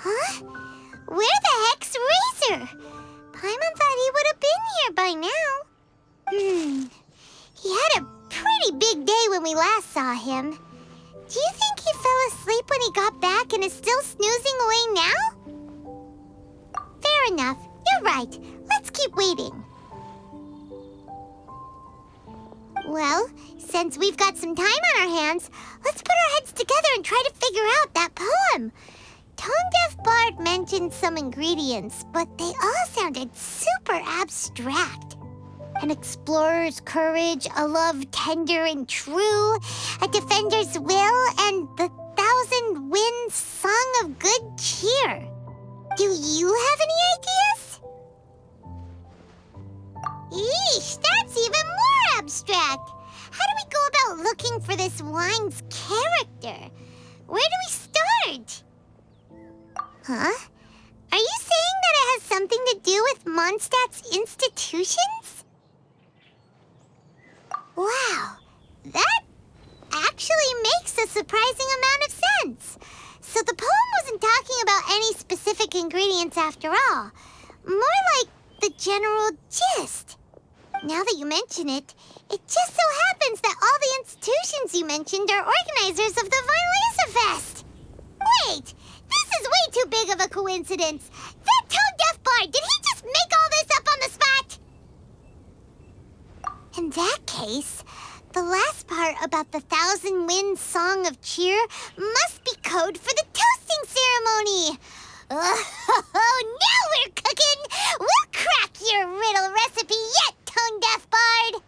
Huh? Where the heck's Razor? Paimon thought he would have been here by now. He had a pretty big day when we last saw him. Do you think he fell asleep when he got back and is still snoozing away now? Fair enough. You're right. Let's keep waiting. Well, since we've got some time on our hands, let's put our heads together and try to figure out that poem. Tone-Deaf Bard mentioned some ingredients, but they all sounded super abstract. An explorer's courage, a love tender and true, a defender's will, and the 1,000 winds song of good cheer. Do you have any ideas? Eesh, that's even more abstract. How do we go about looking for this wine's character? Where do we start? Huh? Are you saying that it has something to do with Mondstadt's institutions? Wow, that actually makes a surprising amount of sense. So the poem wasn't talking about any specific ingredients after all. More like the general gist. Now that you mention it, it just so happens that all the institutions you mentioned are organizers of the Vine Laser Fest. Wait, this is way too big of a coincidence. That Tone-Deaf Bard, did he just make all this up on the spot? In that case, the last part about the 1,000 winds song of cheer must be code for the toasting ceremony. Oh, now we're cooking! We'll crack your riddle recipe yet, Tone-Deaf Bard!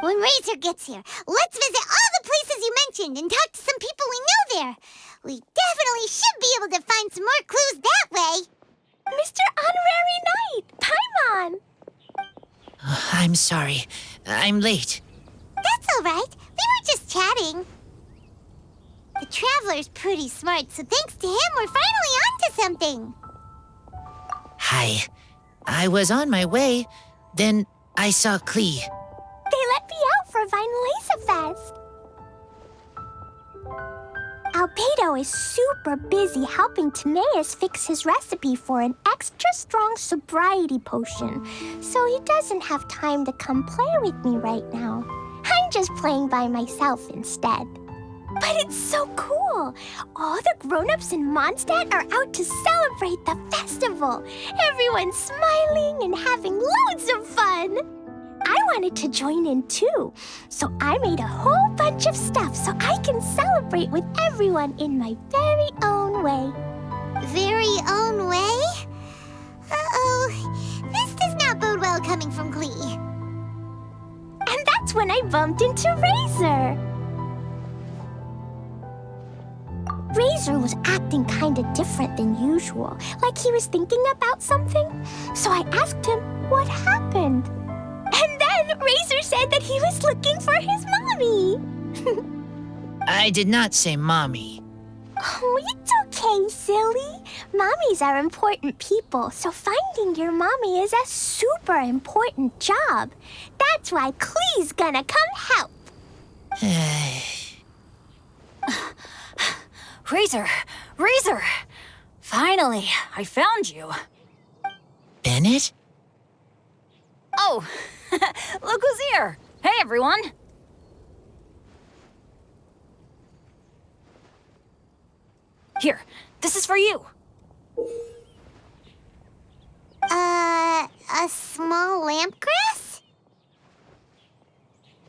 When Razor gets here, let's visit all the places you mentioned and talk to some people we know there. We definitely should be able to find some more clues that way. Mr. Honorary Knight, Paimon! I'm sorry. I'm late. That's all right. We were just chatting. The Traveler's pretty smart, so thanks to him, we're finally onto something. Hi. I was on my way. Then I saw Klee. They let me out for Vine Laser Fest. Albedo is super busy helping Timaeus fix his recipe for an extra strong sobriety potion, so he doesn't have time to come play with me right now. I'm just playing by myself instead. But it's so cool! All the grown-ups in Mondstadt are out to celebrate the festival. Everyone's smiling and having loads of fun. I wanted to join in too, so I made a whole bunch of stuff so I can celebrate with everyone in my very own way. Very own way? Uh-oh, this does not bode well coming from Klee. And that's when I bumped into Razor. Razor was acting kind of different than usual, like he was thinking about something. So I asked him what happened. And then Razor said that he was looking for his mommy. I did not say mommy. Oh, it's okay, silly. Mommies are important people, so finding your mommy is a super important job. That's why Klee's gonna come help. Razor! Razor! Finally, I found you. Bennett? Oh, look who's here. Hey, everyone. Here, this is for you. A small lampgrass?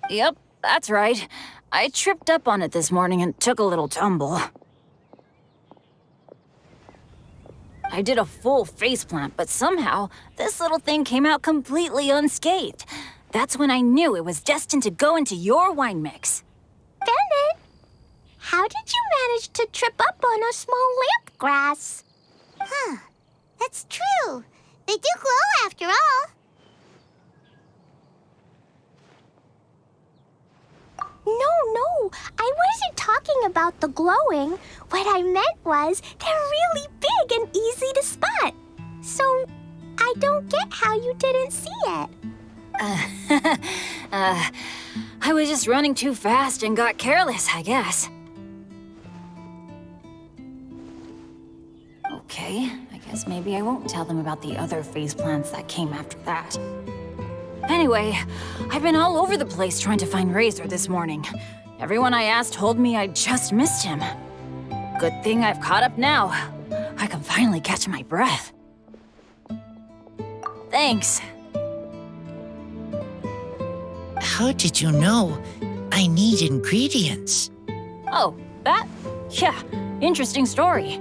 Yep, that's right. I tripped up on it this morning and took a little tumble. I did a full faceplant, but somehow this little thing came out completely unscathed. That's when I knew it was destined to go into your wine mix. Bennett, how did you manage to trip up on a small lamp grass? Huh, that's true. They do glow after all. No, I wasn't talking about the glowing. What I meant was they're really big and easy to spot. So I don't get how you didn't see it. I was just running too fast and got careless, I guess. Okay, I guess maybe I won't tell them about the other phase plants that came after that. Anyway, I've been all over the place trying to find Razor this morning. Everyone I asked told me I just missed him. Good thing I've caught up now. I can finally catch my breath. Thanks. How did you know I need ingredients? Oh, that? Yeah, interesting story.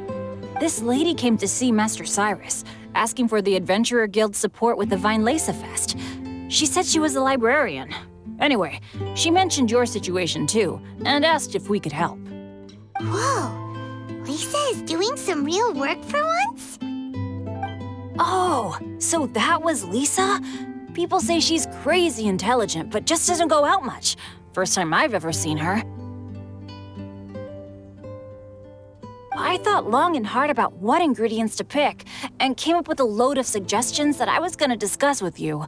This lady came to see Master Cyrus, asking for the Adventurer Guild's support with the Vine Lesa Fest. She said she was a librarian. Anyway, she mentioned your situation too, and asked if we could help. Whoa, Lisa is doing some real work for once? Oh, so that was Lisa? People say she's crazy intelligent, but just doesn't go out much. First time I've ever seen her. I thought long and hard about what ingredients to pick, and came up with a load of suggestions that I was gonna discuss with you.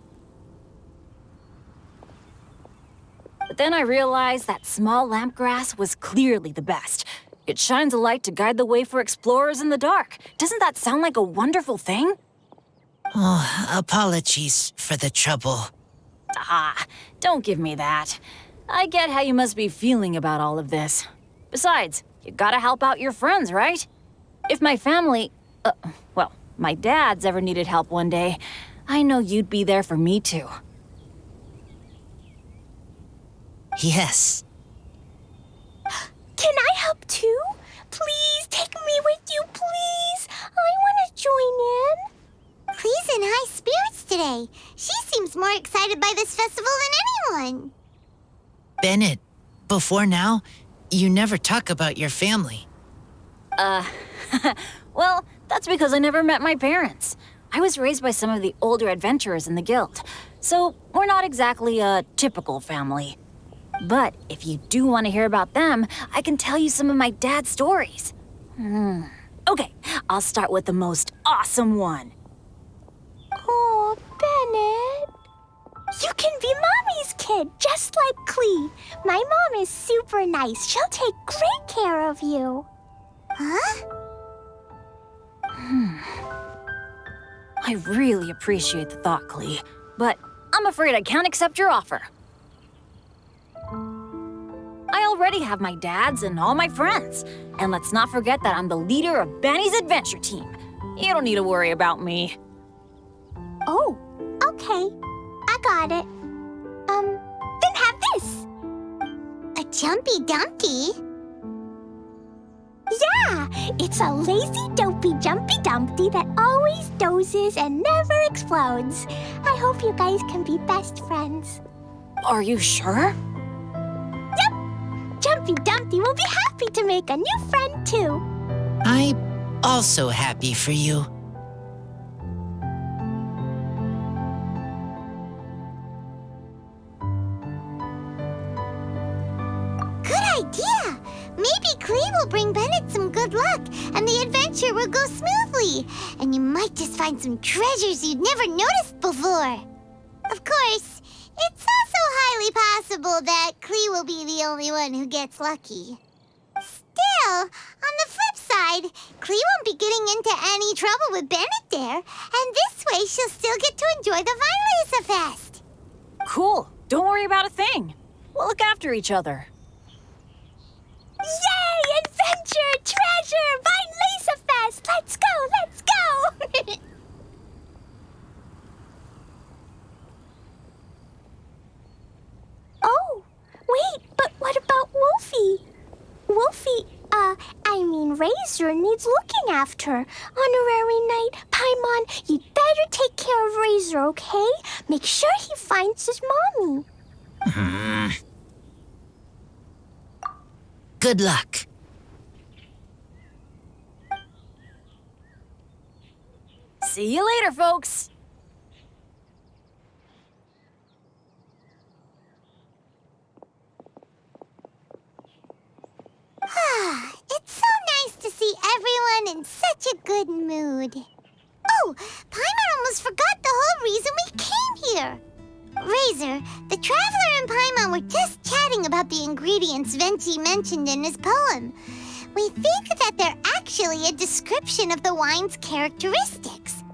But then I realized that small lampgrass was clearly the best. It shines a light to guide the way for explorers in the dark. Doesn't that sound like a wonderful thing? Oh, apologies for the trouble. Ah, don't give me that. I get how you must be feeling about all of this. Besides, you gotta help out your friends, right? If my family, well, my dad's ever needed help one day, I know you'd be there for me too. Yes. Can I help too? Please take me with you, please. I want to join in. Clee's in high spirits today. She seems more excited by this festival than anyone. Bennett, before now, you never talk about your family. Well, that's because I never met my parents. I was raised by some of the older adventurers in the guild, so we're not exactly a typical family. But if you do want to hear about them, I can tell you some of my dad's stories. Okay, I'll start with the most awesome one. Oh, Bennett. You can be Mommy's kid, just like Clee. My mom is super nice. She'll take great care of you. Huh? I really appreciate the thought, Clee, but I'm afraid I can't accept your offer. I already have my dad's and all my friends. And let's not forget that I'm the leader of Benny's adventure team. You don't need to worry about me. Oh, okay. I got it. Then have this. A Jumpy Dumpty? Yeah, it's a lazy, dopey, jumpy dumpty that always dozes and never explodes. I hope you guys can be best friends. Are you sure? Jumpy Dumpty will be happy to make a new friend, too. I'm also happy for you. Good idea! Maybe Clee will bring Bennett some good luck, and the adventure will go smoothly. And you might just find some treasures you'd never noticed before. Of course, it's also highly possible that Clee will be the only one who gets lucky. Still, on the flip side, Clee won't be getting into any trouble with Bennett there, and this way she'll still get to enjoy the Vine Lesa Fest. Cool. Don't worry about a thing. We'll look after each other. Yay! Adventure! Treasure! Vine Lesa Fest! Let's go! Let's go! Oh, wait, but what about Wolfie? Wolfie, Razor needs looking after. Honorary Knight, Paimon, you'd better take care of Razor, okay? Make sure he finds his mommy. Good luck. See you later, folks. It's so nice to see everyone in such a good mood. Oh, Paimon almost forgot the whole reason we came here. Razor, the Traveler and Paimon were just chatting about the ingredients Venti mentioned in his poem. We think that they're actually a description of the wine's characteristics.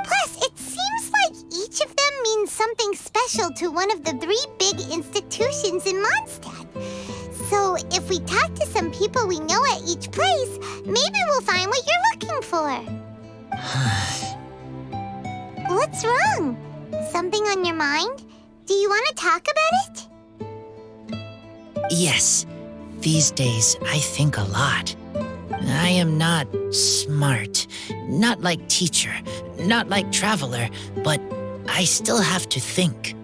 Plus, it seems like each of them means something special to one of the 3 big institutions in Mondstadt. So, if we talk to some people we know at each place, maybe we'll find what you're looking for. What's wrong? Something on your mind? Do you want to talk about it? Yes, these days I think a lot. I am not smart, not like teacher, not like traveler, but I still have to think.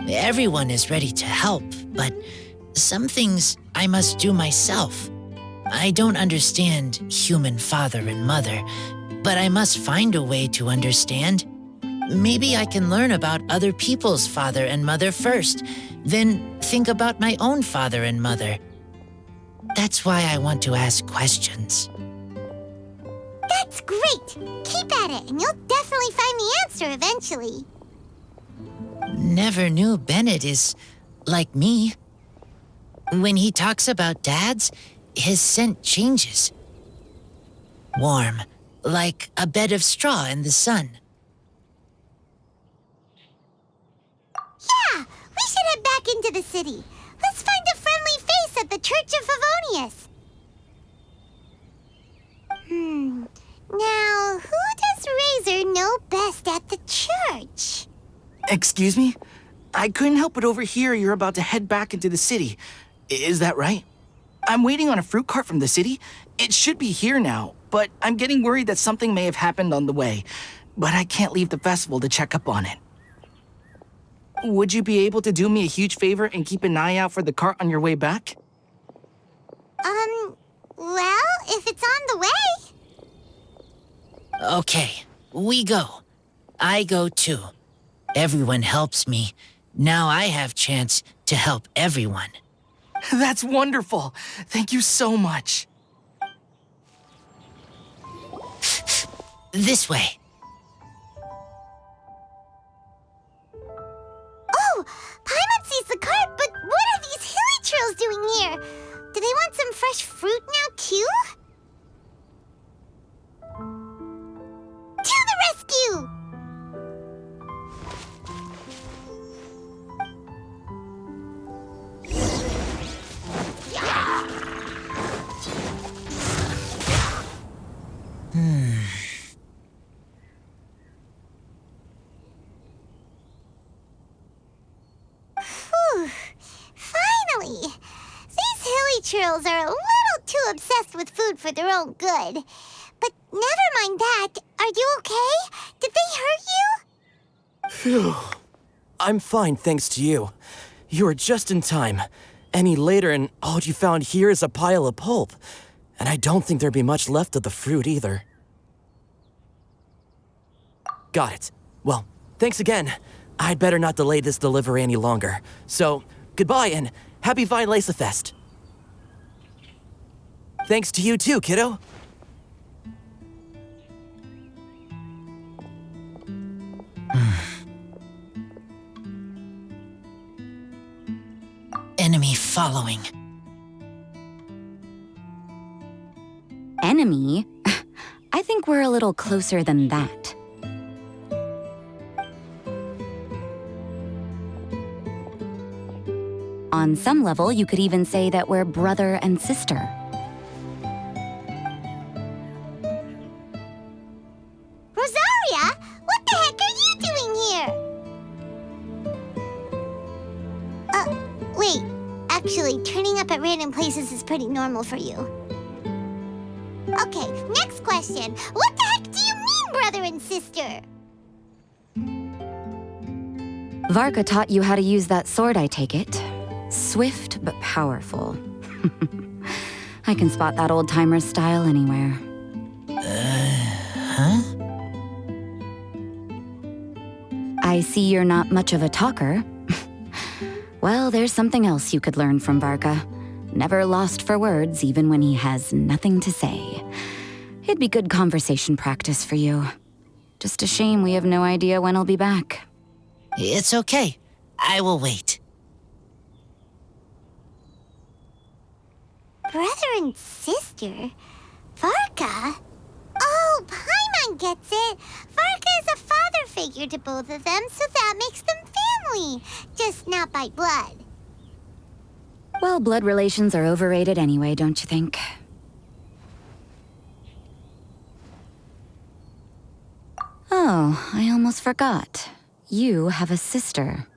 Everyone is ready to help, but some things I must do myself. I don't understand human father and mother, but I must find a way to understand. Maybe I can learn about other people's father and mother first, then think about my own father and mother. That's why I want to ask questions. That's great! Keep at it, and you'll definitely find the answer eventually. Never knew Bennett is like me. When he talks about dads, his scent changes. Warm, like a bed of straw in the sun. Yeah, we should head back into the city. Let's find a friendly face at the Church of Favonius. Now, who does Razor know best at the church? Excuse me? I couldn't help but overhear you're about to head back into the city. Is that right? I'm waiting on a fruit cart from the city. It should be here now, but I'm getting worried that something may have happened on the way. But I can't leave the festival to check up on it. Would you be able to do me a huge favor and keep an eye out for the cart on your way back? Well, if it's on the way. Okay, we go. I go too. Everyone helps me. Now I have chance to help everyone. That's wonderful. Thank you so much. This way. Oh, Paimon sees the cart, but what are these hilly trails doing here? Do they want some fresh fruit now, too? To the rescue! Phew. Finally! These hilly trails are a little too obsessed with food for their own good. But never mind that. Are you okay? Did they hurt you? Phew. I'm fine, thanks to you. You were just in time. Any later and all you found here is a pile of pulp. And I don't think there'd be much left of the fruit either. Got it. Well, thanks again. I'd better not delay this delivery any longer. So, goodbye and happy Vine Lace-a-Fest. Thanks to you too, kiddo. Enemy following. Enemy? I think we're a little closer than that. On some level, you could even say that we're brother and sister. Rosaria, what the heck are you doing here? Wait. Actually, turning up at random places is pretty normal for you. Okay, next question. What the heck do you mean, brother and sister? Varka taught you how to use that sword, I take it. Swift but powerful. I can spot that old-timer's style anywhere. Huh? I see you're not much of a talker. Well, there's something else you could learn from Varka. Never lost for words, even when he has nothing to say. It'd be good conversation practice for you. Just a shame we have no idea when he'll be back. It's okay. I will wait. Brother and sister? Varka? Oh, Paimon gets it. Varka is a father figure to both of them, so that makes them family. Just not by blood. Well, blood relations are overrated anyway, don't you think? Oh, I almost forgot. You have a sister.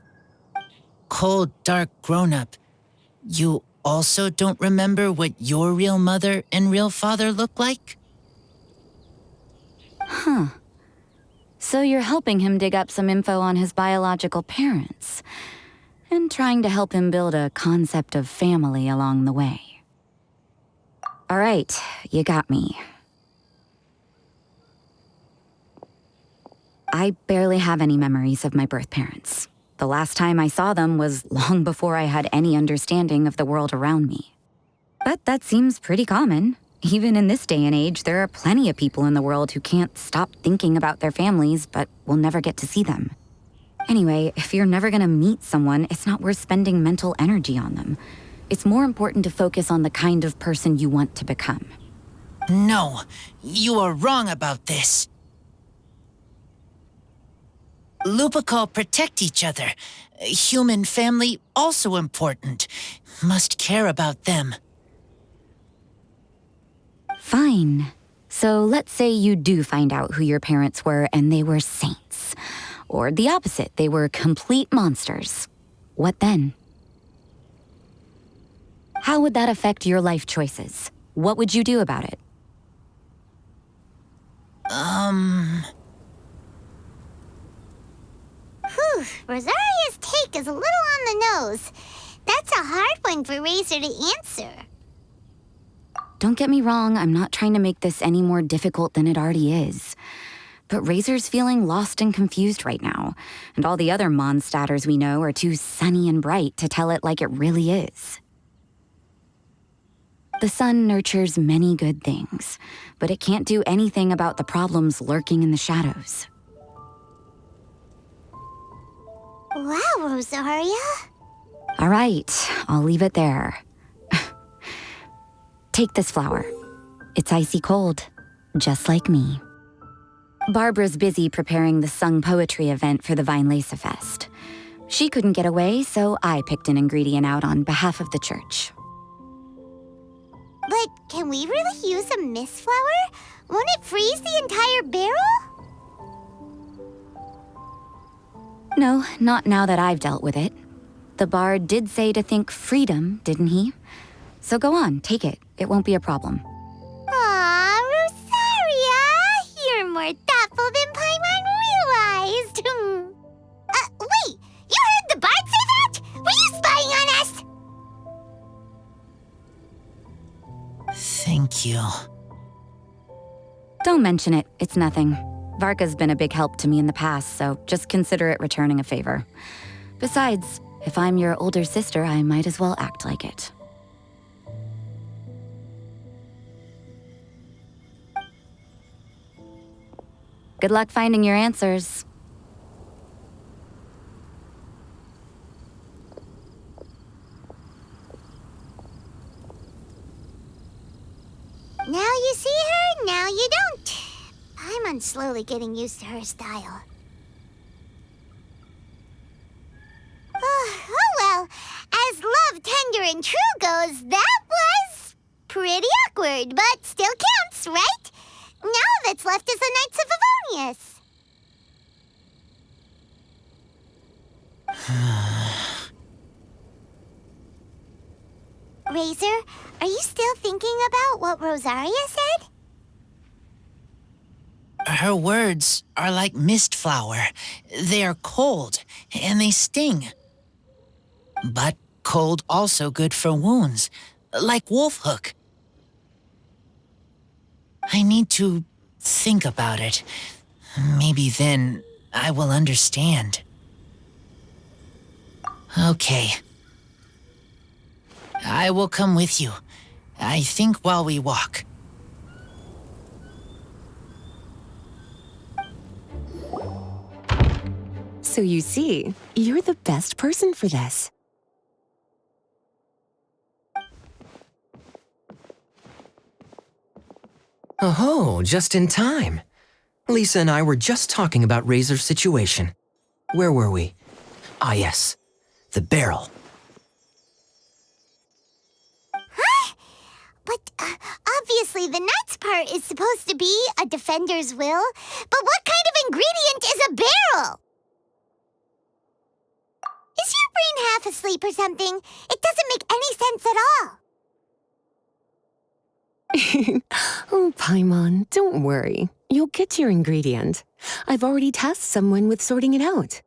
Cold, dark grown-up. You also don't remember what your real mother and real father look like? Huh. So you're helping him dig up some info on his biological parents, and trying to help him build a concept of family along the way. All right, you got me. I barely have any memories of my birth parents. The last time I saw them was long before I had any understanding of the world around me. But that seems pretty common. Even in this day and age, there are plenty of people in the world who can't stop thinking about their families, but will never get to see them. Anyway, if you're never gonna meet someone, it's not worth spending mental energy on them. It's more important to focus on the kind of person you want to become. No, you are wrong about this. Lupical protect each other. Human family also important. Must care about them. Fine. So let's say you do find out who your parents were and they were saints. Or the opposite, they were complete monsters. What then? How would that affect your life choices? What would you do about it? Whew, Rosaria's take is a little on the nose. That's a hard one for Razor to answer. Don't get me wrong, I'm not trying to make this any more difficult than it already is. But Razor's feeling lost and confused right now, and all the other Mondstadters we know are too sunny and bright to tell it like it really is. The sun nurtures many good things, but it can't do anything about the problems lurking in the shadows. Wow, Rosaria. All right, I'll leave it there. Take this flower. It's icy cold, just like me. Barbara's busy preparing the sung poetry event for the Vinelesa Fest. She couldn't get away, so I picked an ingredient out on behalf of the church. But can we really use a mist flower? Won't it freeze the entire barrel? No, not now that I've dealt with it. The bard did say to think freedom, didn't he? So go on, take it. It won't be a problem. Aw, Rosaria! You're more thoughtful than Paimon realized. Wait! You heard the bard say that? Were you spying on us? Thank you. Don't mention it. It's nothing. Varka's been a big help to me in the past, so just consider it returning a favor. Besides, if I'm your older sister, I might as well act like it. Good luck finding your answers. Now you see her, now you don't. Paimon's slowly getting used to her style. Oh well, as love, tender, and true goes, that was pretty awkward, but still counts, right? Now all that's left is the Knights of Favonius. Razor, are you still thinking about what Rosaria said? Her words are like mist flower. They are cold, and they sting. But cold also good for wounds, like wolf hook. I need to think about it. Maybe then I will understand. Okay. I will come with you. I think while we walk. So you see, you're the best person for this. Oh, just in time. Lisa and I were just talking about Razor's situation. Where were we? Ah, yes. The barrel. Huh? But obviously the nuts part is supposed to be a defender's will. But what kind of ingredient is a barrel? Is your brain half asleep or something? It doesn't make any sense at all. Oh, Paimon, don't worry. You'll get your ingredient. I've already tasked someone with sorting it out.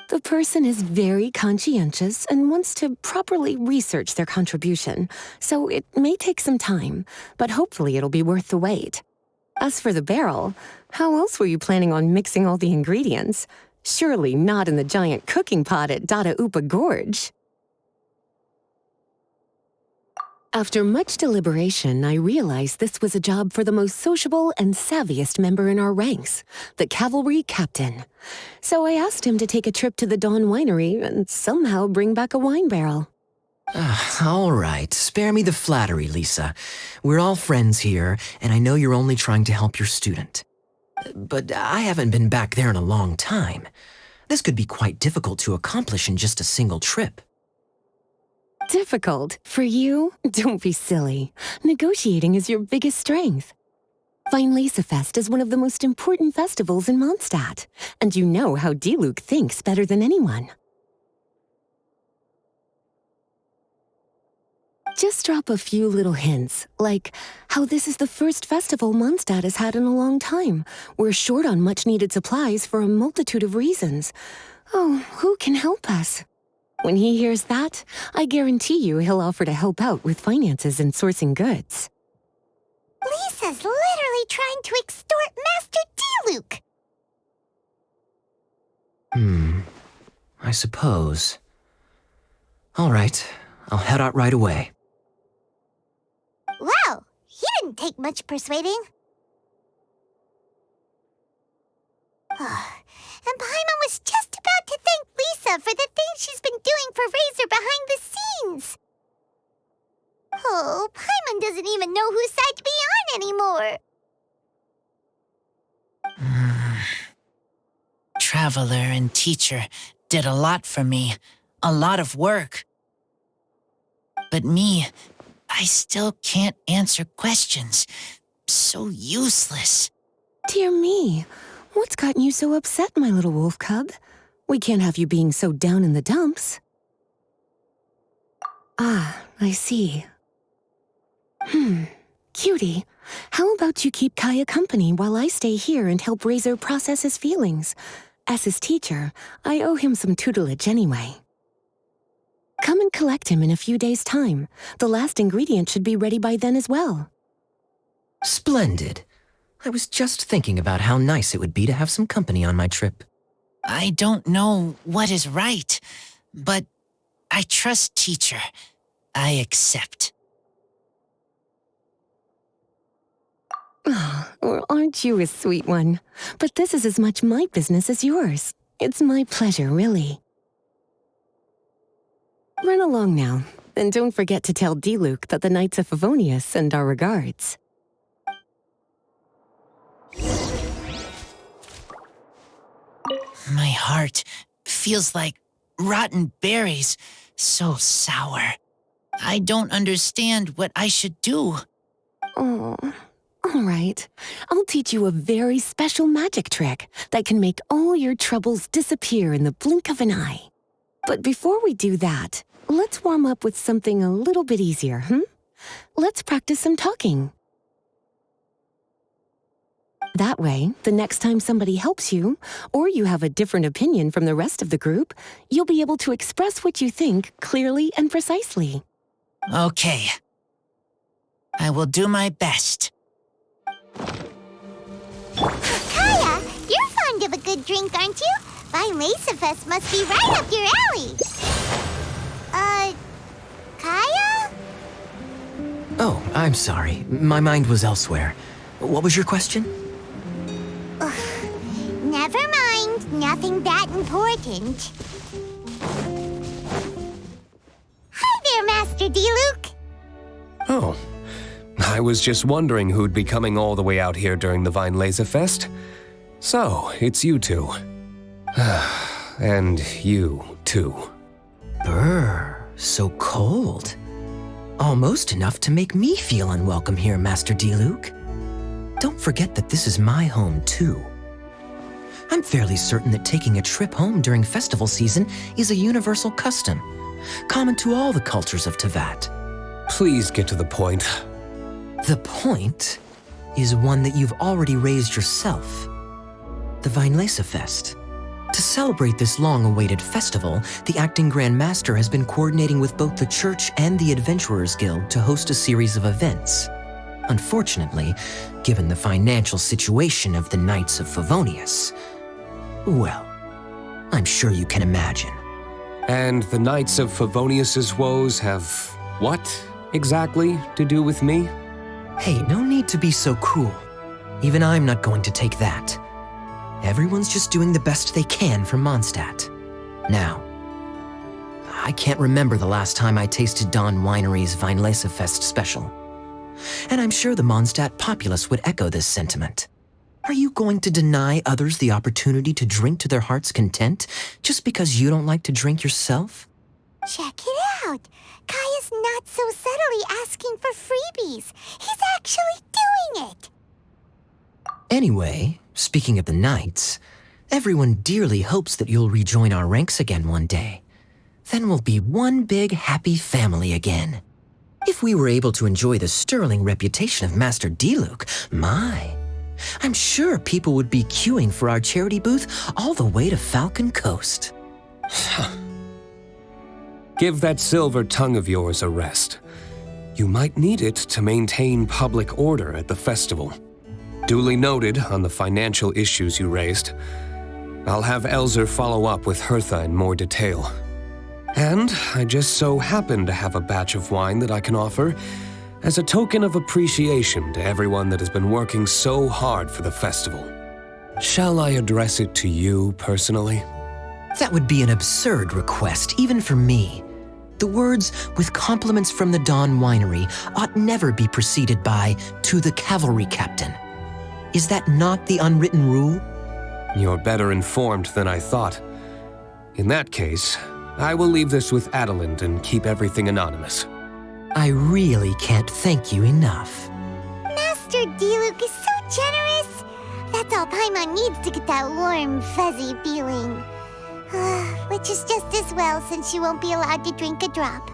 The person is very conscientious and wants to properly research their contribution, so it may take some time, but hopefully it'll be worth the wait. As for the barrel, how else were you planning on mixing all the ingredients? Surely not in the giant cooking pot at Dada Upa Gorge. After much deliberation, I realized this was a job for the most sociable and savviest member in our ranks, the cavalry captain. So I asked him to take a trip to the Dawn Winery and somehow bring back a wine barrel. All right, spare me the flattery, Lisa. We're all friends here, and I know you're only trying to help your student. But I haven't been back there in a long time. This could be quite difficult to accomplish in just a single trip. Difficult? For you? Don't be silly. Negotiating is your biggest strength. Fest is one of the most important festivals in Mondstadt, and you know how Diluc thinks better than anyone. Just drop a few little hints, like how this is the first festival Mondstadt has had in a long time. We're short on much-needed supplies for a multitude of reasons. Oh, who can help us? When he hears that, I guarantee you he'll offer to help out with finances and sourcing goods. Lisa's literally trying to extort Master Diluc. I suppose. All right, I'll head out right away. Wow, he didn't take much persuading. And Paimon was just about to thank Lisa for the things she's been doing for Razor behind the scenes. Oh, Paimon doesn't even know whose side to be on anymore. Traveler and teacher did a lot for me, a lot of work. But me, I still can't answer questions. So useless. Dear me, what's gotten you so upset, my little wolf cub? We can't have you being so down in the dumps. Ah, I see. Cutie, how about you keep Kaya company while I stay here and help Razor process his feelings? As his teacher, I owe him some tutelage anyway. Come and collect him in a few days' time. The last ingredient should be ready by then as well. Splendid. I was just thinking about how nice it would be to have some company on my trip. I don't know what is right, but I trust teacher. I accept. Well, aren't you a sweet one? But this is as much my business as yours. It's my pleasure, really. Run along now, and don't forget to tell Diluc that the Knights of Favonius send our regards. My heart feels like rotten berries, so sour. I don't understand what I should do. Oh, all right. I'll teach you a very special magic trick that can make all your troubles disappear in the blink of an eye. But before we do that, let's warm up with something a little bit easier, Let's practice some talking. That way, the next time somebody helps you, or you have a different opinion from the rest of the group, you'll be able to express what you think clearly and precisely. Okay. I will do my best. Kaya, you're fond of a good drink, aren't you? Fine Fest must be right up your alley. Kaya? Oh, I'm sorry. My mind was elsewhere. What was your question? Never mind. Nothing that important. Hi there, Master Diluc. Oh, I was just wondering who'd be coming all the way out here during the Weinlese Fest. So, it's you two. And you, too. Brr, so cold. Almost enough to make me feel unwelcome here, Master Diluc. Don't forget that this is my home, too. I'm fairly certain that taking a trip home during festival season is a universal custom, common to all the cultures of Teyvat. Please get to the point. The point is one that you've already raised yourself. The Weinlese Fest. To celebrate this long-awaited festival, the Acting Grand Master has been coordinating with both the Church and the Adventurers Guild to host a series of events. Unfortunately, given the financial situation of the Knights of Favonius, well, I'm sure you can imagine. And the Knights of Favonius's woes have what exactly to do with me? Hey, no need to be so cruel. Even I'm not going to take that. Everyone's just doing the best they can for Mondstadt. Now, I can't remember the last time I tasted Dawn Winery's Weinlese Fest special. And I'm sure the Mondstadt populace would echo this sentiment. Are you going to deny others the opportunity to drink to their heart's content just because you don't like to drink yourself? Check it out. Kaya's not so subtly asking for freebies. He's actually doing it. Anyway, speaking of the Knights, everyone dearly hopes that you'll rejoin our ranks again one day. Then we'll be one big happy family again. If we were able to enjoy the sterling reputation of Master Diluc, I'm sure people would be queuing for our charity booth all the way to Falcon Coast. Give that silver tongue of yours a rest. You might need it to maintain public order at the festival. Duly noted on the financial issues you raised. I'll have Elzer follow up with Hertha in more detail. And I just so happen to have a batch of wine that I can offer as a token of appreciation to everyone that has been working so hard for the festival. Shall I address it to you personally? That would be an absurd request, even for me. The words, with compliments from the Dawn Winery, ought never be preceded by, to the cavalry captain. Is that not the unwritten rule? You're better informed than I thought. In that case, I will leave this with Adelind and keep everything anonymous. I really can't thank you enough. Master Diluc is so generous. That's all Paimon needs to get that warm, fuzzy feeling. Which is just as well since you won't be allowed to drink a drop.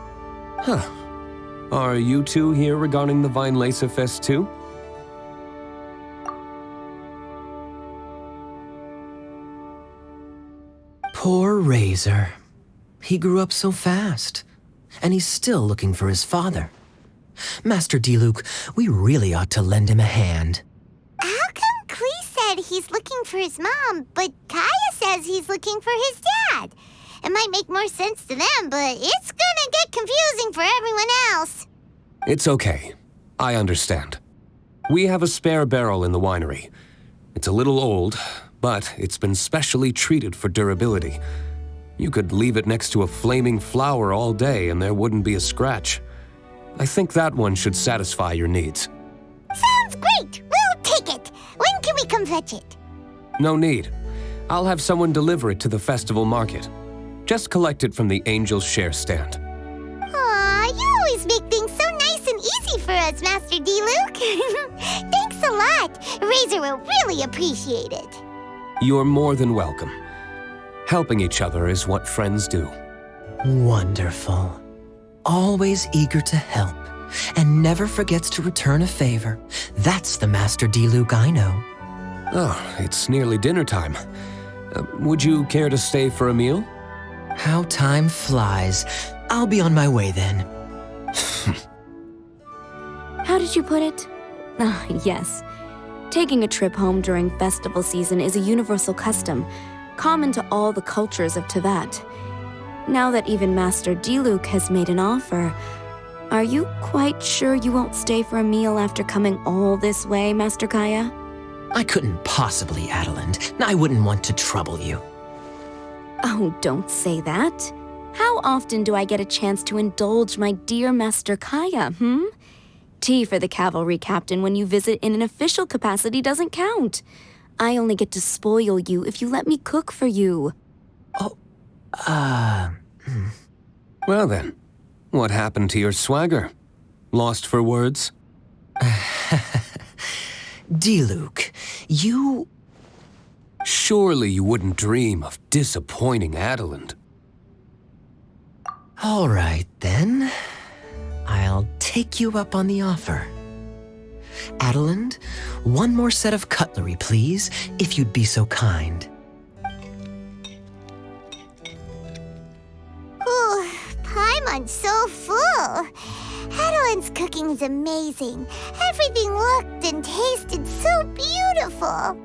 Huh. Are you two here regarding the Weinlese Fest too? Poor Razor. He grew up so fast, and he's still looking for his father. Master Diluc, we really ought to lend him a hand. How come Klee said he's looking for his mom, but Kaya says he's looking for his dad? It might make more sense to them, but it's gonna get confusing for everyone else. It's okay. I understand. We have a spare barrel in the winery. It's a little old, but it's been specially treated for durability. You could leave it next to a flaming flower all day and there wouldn't be a scratch. I think that one should satisfy your needs. Sounds great! We'll take it! When can we come fetch it? No need. I'll have someone deliver it to the festival market. Just collect it from the Angel's Share stand. Aw, you always make things so nice and easy for us, Master Diluc. Thanks a lot. Razor will really appreciate it. You're more than welcome. Helping each other is what friends do. Wonderful. Always eager to help, and never forgets to return a favor. That's the Master Diluc I know. Oh, it's nearly dinner time. Would you care to stay for a meal? How time flies. I'll be on my way then. How did you put it? Ah, yes. Taking a trip home during festival season is a universal custom, common to all the cultures of Teyvat. Now that even Master Diluc has made an offer, are you quite sure you won't stay for a meal after coming all this way, Master Kaya? I couldn't possibly, Adelind. I wouldn't want to trouble you. Oh, don't say that. How often do I get a chance to indulge my dear Master Kaya, Tea for the cavalry captain when you visit in an official capacity doesn't count. I only get to spoil you if you let me cook for you. Well then, what happened to your swagger? Lost for words? D-Luke, you... Surely you wouldn't dream of disappointing Adeland. All right, then. I'll take you up on the offer. Adeland, one more set of cutlery, please, if you'd be so kind. Ooh, Paimon's so full. Adeland's cooking's amazing. Everything looked and tasted so beautiful.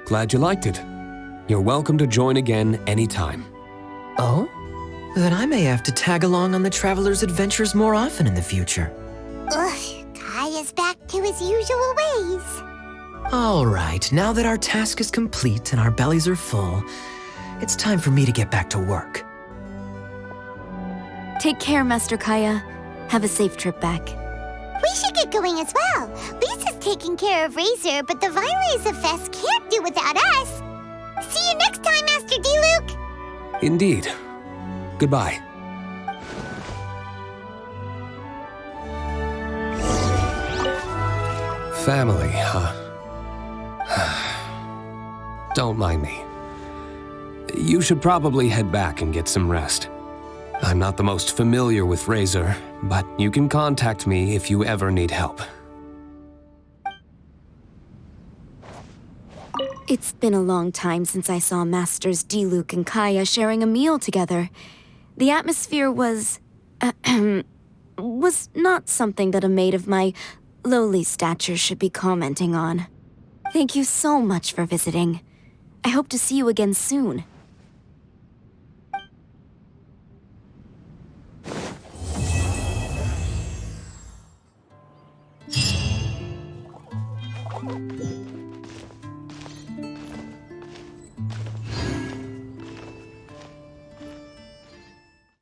Glad you liked it. You're welcome to join again anytime. Oh? Then I may have to tag along on the Traveler's Adventures more often in the future. Ugh, Kaya's back to his usual ways. All right, now that our task is complete and our bellies are full, it's time for me to get back to work. Take care, Master Kaya. Have a safe trip back. We should get going as well. Lisa's taking care of Razor, but the Vileza Fest can't do without us. See you next time, Master D-Luke. Indeed. Goodbye. Family, huh? Don't mind me. You should probably head back and get some rest. I'm not the most familiar with Razor, but you can contact me if you ever need help. It's been a long time since I saw Masters D-Luke and Kaya sharing a meal together. The atmosphere was not something that a maid of my lowly stature should be commenting on. Thank you so much for visiting. I hope to see you again soon.